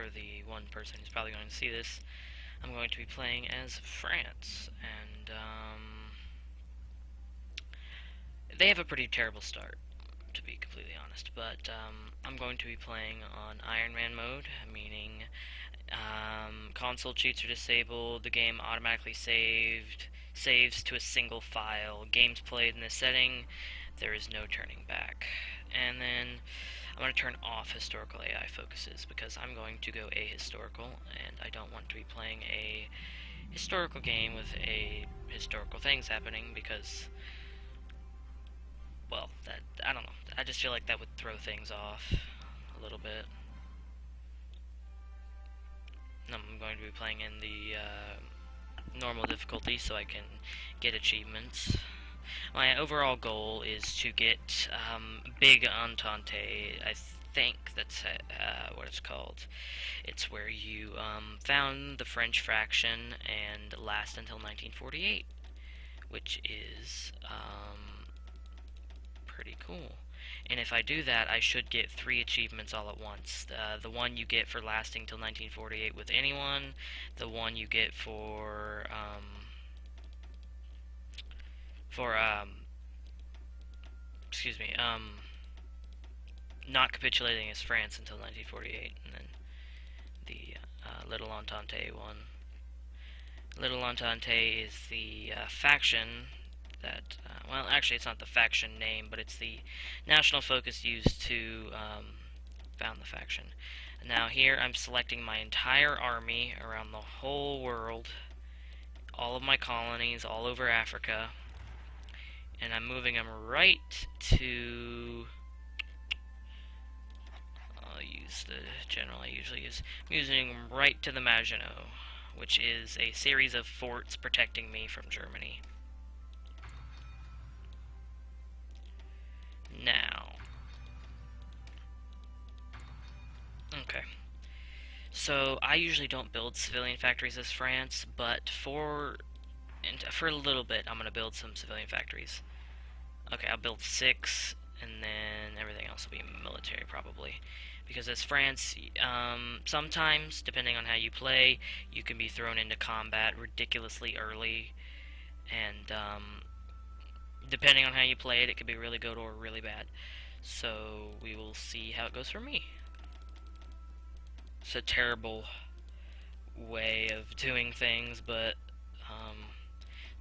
for the one person who's probably going to see this, I'm going to be playing as France, and they have a pretty terrible start, to be completely honest, but I'm going to be playing on Iron Man mode, meaning console cheats are disabled, the game automatically saves to a single file, games played in this setting, there is no turning back. And then I'm going to turn off historical AI focuses because I'm going to go ahistorical, and I don't want to be playing a historical game with historical things happening because, well, that I don't know. I just feel like that would throw things off a little bit. I'm going to be playing in the normal difficulty so I can get achievements. My overall goal is to get Big Entente. I think that's what it's called. It's where you found the French fraction and last until 1948, which is pretty cool. And if I do that, I should get 3 achievements all at once. The one you get for lasting till 1948 with anyone, the one you get for excuse me, not capitulating as France until 1948, and then the Little Entente one. Little Entente is the faction that, well, actually it's not the faction name, but it's the national focus used to found the faction. And now here I'm selecting my entire army around the whole world, all of my colonies all over Africa, and I'm moving them right to, I'll use the general I usually use, I'm using them right to the Maginot, which is a series of forts protecting me from Germany. Now, okay, so I usually don't build civilian factories as France, but for a little bit I'm going to build some civilian factories. Okay, I'll build 6, and then everything else will be military probably. Because as France, sometimes, depending on how you play, you can be thrown into combat ridiculously early, and depending on how you play it, it could be really good or really bad. So we will see how it goes for me. It's a terrible way of doing things, but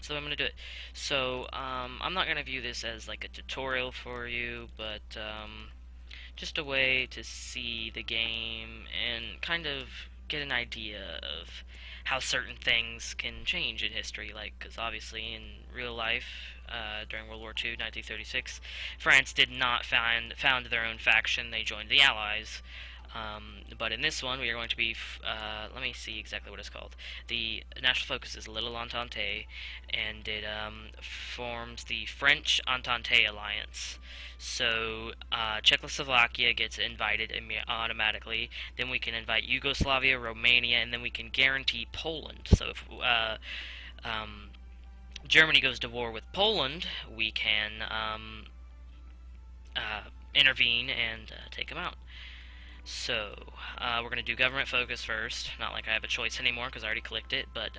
so I'm gonna do it. So I'm not gonna view this as like a tutorial for you, but just a way to see the game and kind of get an idea of how certain things can change in history. Like, because obviously in real life, during World War II, 1936, France did not found their own faction. They joined the Allies. But in this one, we are going to be, let me see exactly what it's called. The national focus is Little Entente, and it forms the French Entente Alliance. So Czechoslovakia gets invited automatically, then we can invite Yugoslavia, Romania, and then we can guarantee Poland. So if Germany goes to war with Poland, we can intervene and take them out. So, we're going to do government focus first. Not like I have a choice anymore because I already clicked it, but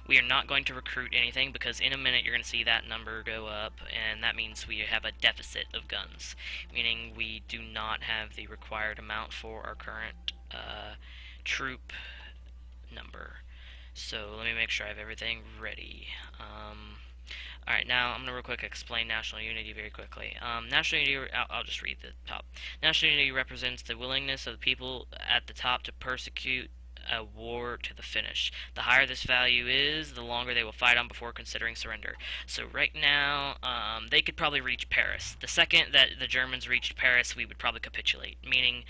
we are not going to recruit anything because in a minute you're going to see that number go up, and that means we have a deficit of guns, meaning we do not have the required amount for our current troop number. So, let me make sure I have everything ready. Alright, now I'm going to real quick explain national unity very quickly. National unity, I'll just read the top. National unity represents the willingness of the people at the top to persecute a war to the finish. The higher this value is, the longer they will fight on before considering surrender. So right now, they could probably reach Paris. The second that the Germans reached Paris, we would probably capitulate, meaning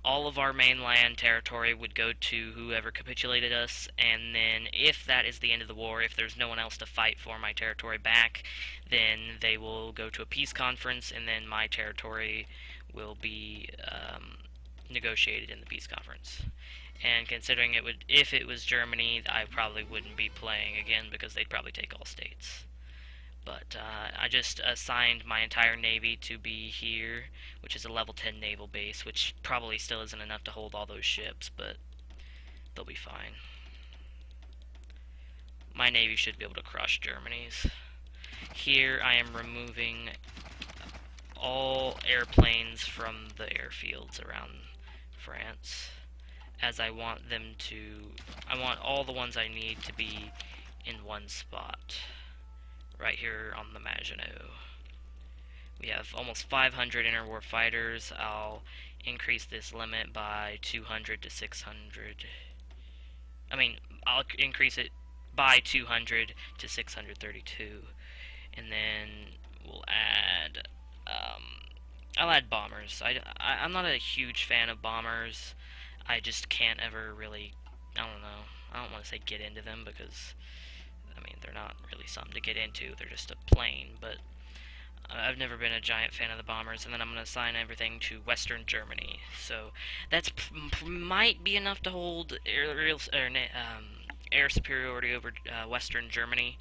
all of our mainland territory would go to whoever capitulated us, and then if that is the end of the war, if there's no one else to fight for my territory back, then they will go to a peace conference, and then my territory will be negotiated in the peace conference. And considering if it was Germany, I probably wouldn't be playing again because they'd probably take all states. But I just assigned my entire navy to be here, which is a level 10 naval base, which probably still isn't enough to hold all those ships, but they'll be fine. My navy should be able to crush Germany's. Here I am removing all airplanes from the airfields around France, as I want all the ones I need to be in one spot, right here on the Maginot. We have almost 500 interwar fighters. I'll increase this limit by 200 to 600. I'll increase it by 200 to 632, and then we'll add, I'll add bombers. I'm not a huge fan of bombers. I just can't ever really, I don't know, I don't want to say get into them, because, they're not really something to get into. They're just a plane, but I've never been a giant fan of the bombers. And then I'm going to assign everything to Western Germany. So that's might be enough to hold air superiority over Western Germany.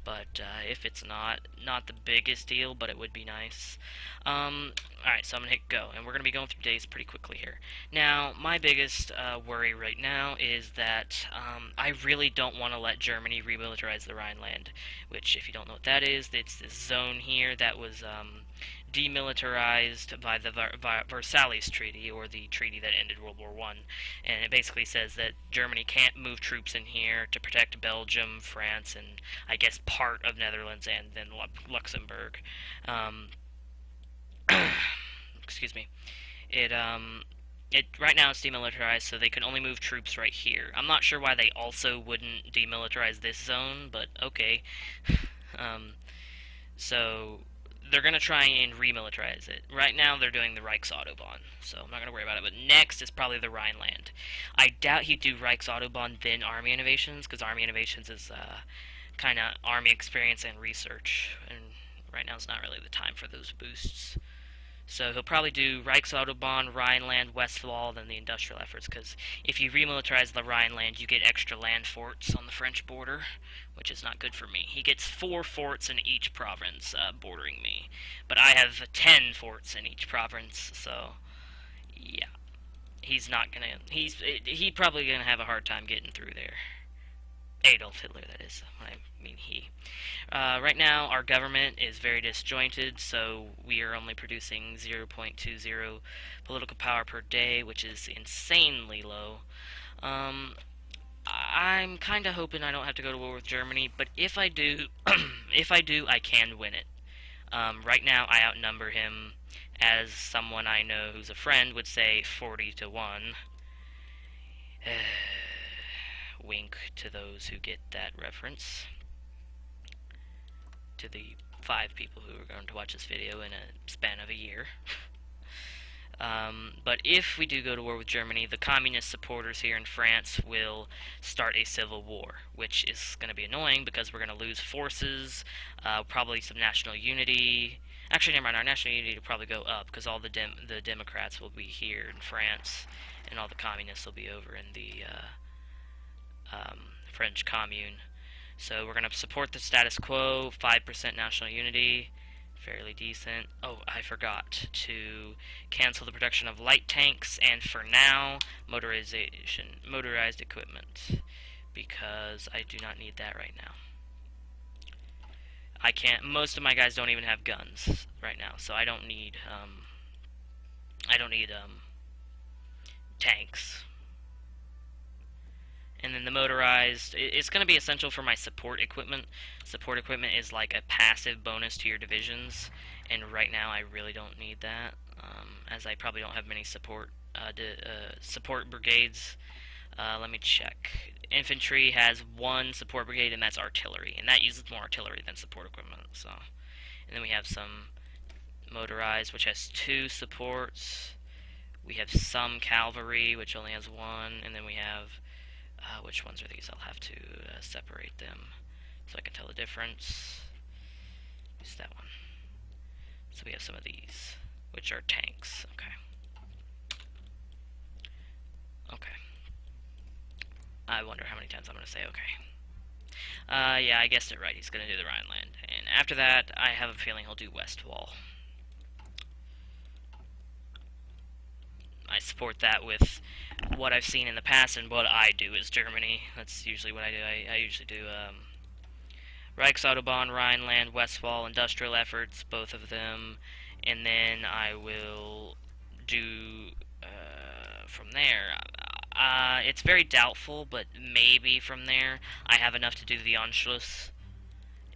But if it's not the biggest deal, but it would be nice. Alright, so I'm going to hit go, and we're going to be going through days pretty quickly here. Now, my biggest worry right now is that I really don't want to let Germany remilitarize the Rhineland, which, if you don't know what that is, it's this zone here that was demilitarized by the Versailles Treaty, or the treaty that ended World War I. And it basically says that Germany can't move troops in here to protect Belgium, France, and I guess part of Netherlands, and then Luxembourg. Excuse me. It right now it's demilitarized, so they can only move troops right here. I'm not sure why they also wouldn't demilitarize this zone, but okay. So they're going to try and remilitarize it. Right now they're doing the Reichsautobahn, so I'm not going to worry about it. But next is probably the Rhineland. I doubt he'd do Reichsautobahn, then Army Innovations, because Army Innovations is kind of Army experience and research, and right now is not really the time for those boosts. So he'll probably do Reichsautobahn, Rhineland, Westwall, then the industrial efforts, because if you remilitarize the Rhineland, you get extra land forts on the French border, which is not good for me. He gets 4 forts in each province bordering me, but I have 10 forts in each province, so yeah. He's probably gonna have a hard time getting through there. Adolf Hitler, that is. I mean he. Right now, our government is very disjointed, so we are only producing 0.20 political power per day, which is insanely low. I'm kind of hoping I don't have to go to war with Germany, but if I do, I can win it. Right now, I outnumber him, as someone I know who's a friend would say, 40 to 1. Wink to those who get that reference. To the 5 people who are going to watch this video in a span of a year. But if we do go to war with Germany, the communist supporters here in France will start a civil war, which is going to be annoying because we're going to lose forces, probably some national unity. Actually, never mind, our national unity will probably go up because all the Democrats will be here in France, and all the communists will be over in the French Commune. So we're going to support the status quo, 5% national unity, fairly decent. Oh, I forgot to cancel the production of light tanks, and for now, motorized equipment, because I do not need that right now. Most of my guys don't even have guns right now, so I don't need tanks. And then the motorized, it's going to be essential for my support equipment. Support equipment is like a passive bonus to your divisions, and right now I really don't need that, as I probably don't have many support brigades. Let me check. Infantry has 1 support brigade, and that's artillery, and that uses more artillery than support equipment. So, and then we have some motorized, which has 2 supports. We have some cavalry, which only has 1, and then we have which ones are these? I'll have to separate them so I can tell the difference. Use that one. So we have some of these, which are tanks. Okay. Okay. I wonder how many times I'm going to say okay. Yeah, I guessed it right. He's going to do the Rhineland. And after that, I have a feeling he'll do Westwall. I support that with what I've seen in the past, and what I do is Germany. That's usually what I do. I usually do Reichsautobahn, Rhineland, Westwall, industrial efforts, both of them, and then I will do from there. It's very doubtful, but maybe from there I have enough to do the Anschluss.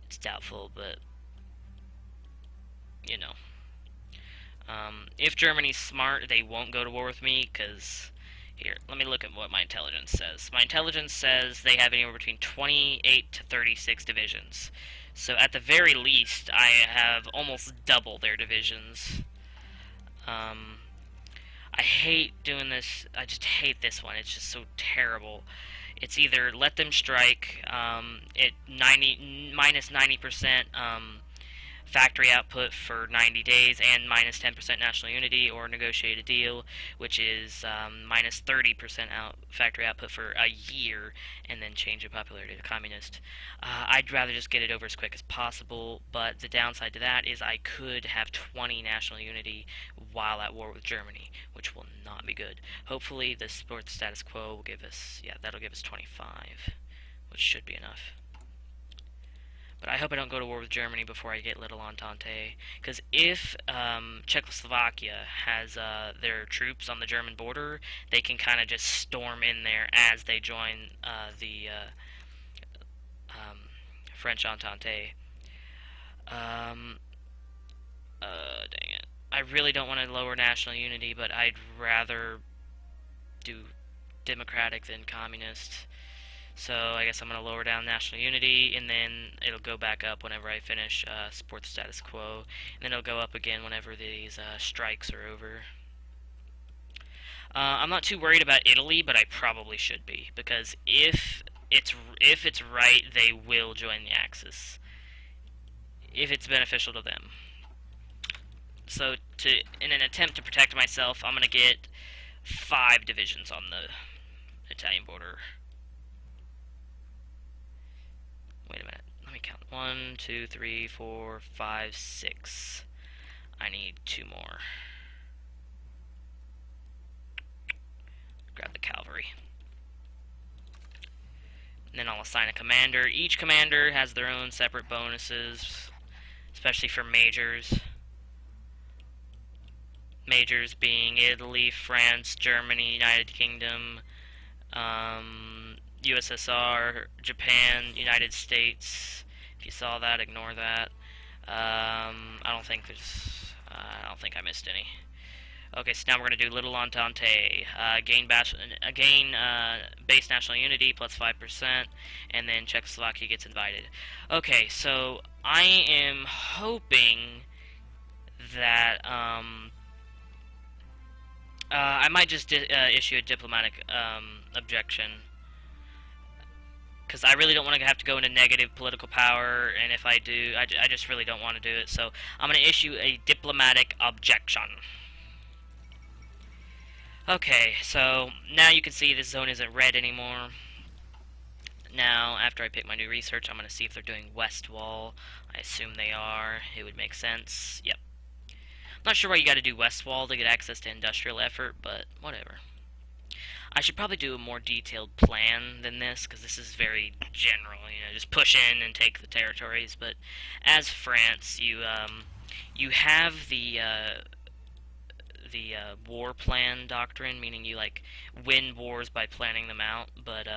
It's doubtful, but you know. If Germany's smart, they won't go to war with me, because here, let me look at what my intelligence says. My intelligence says they have anywhere between 28 to 36 divisions. So at the very least, I have almost double their divisions. I hate doing this. I just hate this one. It's just so terrible. It's either let them strike at 90% factory output for 90 days and minus 10% national unity, or negotiate a deal, which is minus 30% factory output for a year, and then change the popularity to communist. I'd rather just get it over as quick as possible, but the downside to that is I could have 20 national unity while at war with Germany, which will not be good. Hopefully the sports status quo will give us, yeah, that'll give us 25, which should be enough. But I hope I don't go to war with Germany before I get Little Entente. Because if Czechoslovakia has their troops on the German border, they can kind of just storm in there as they join the French Entente. Dang it. I really don't want to lower national unity, but I'd rather do democratic than communist. So I guess I'm going to lower down national unity, and then it'll go back up whenever I finish support the status quo, and then it'll go up again whenever these strikes are over. I'm not too worried about Italy, but I probably should be, because if it's right, they will join the Axis if it's beneficial to them. So in an attempt to protect myself, I'm going to get 5 divisions on the Italian border. Wait a minute. Let me count. 1, 2, 3, 4, 5, 6. I need 2 more. Grab the cavalry. And then I'll assign a commander. Each commander has their own separate bonuses, especially for majors. Majors being Italy, France, Germany, United Kingdom, USSR, Japan, United States. If you saw that, ignore that. I don't think I missed any. Okay, so now we're going to do Little Entente. Gain base national unity plus 5%, and then Czechoslovakia gets invited. Okay, so I am hoping that I might just issue a diplomatic objection, because I really don't want to have to go into negative political power, and if I do, I just really don't want to do it. So I'm going to issue a diplomatic objection. Okay, so now you can see this zone isn't red anymore. Now, after I pick my new research, I'm going to see if they're doing West Wall. I assume they are. It would make sense. Yep. I'm not sure why you got to do West Wall to get access to industrial effort, but whatever. I should probably do a more detailed plan than this, because this is very general, just push in and take the territories. But as France, you have the war plan doctrine, meaning you win wars by planning them out, but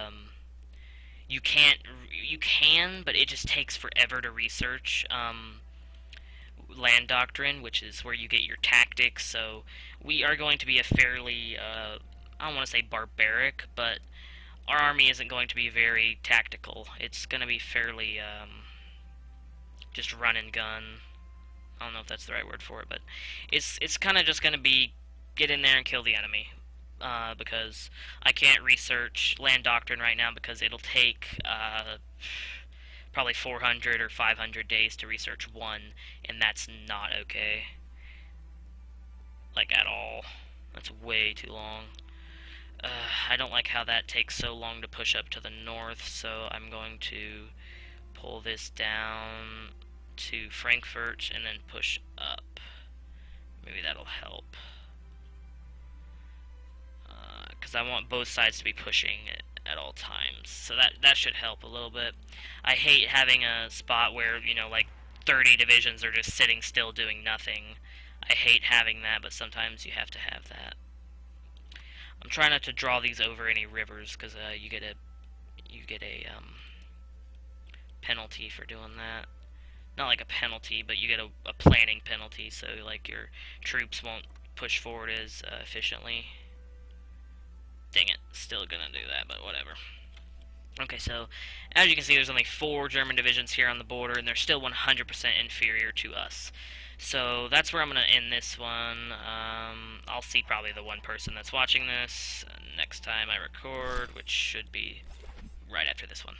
you can, but it just takes forever to research land doctrine, which is where you get your tactics. So we are going to be a fairly I don't want to say barbaric, but our army isn't going to be very tactical. It's going to be fairly just run and gun. I don't know if that's the right word for it, but it's kind of just going to be get in there and kill the enemy. Because I can't research land doctrine right now, because it'll take probably 400 or 500 days to research one, and that's not okay. Like, at all. That's way too long. I don't like how that takes so long to push up to the north, so I'm going to pull this down to Frankfurt and then push up. Maybe that'll help. because I want both sides to be pushing at all times. So that should help a little bit. I hate having a spot where, you know, like 30 divisions are just sitting still doing nothing. I hate having that, but sometimes you have to have that. I'm trying not to draw these over any rivers because you get a penalty for doing that. Not like a penalty, but you get a planning penalty, so like your troops won't push forward as efficiently. Dang it, still gonna do that, but whatever. Okay, so as you can see, there's only 4 German divisions here on the border, and they're still 100% inferior to us. So that's where I'm going to end this one. I'll see probably the one person that's watching this next time I record, which should be right after this one.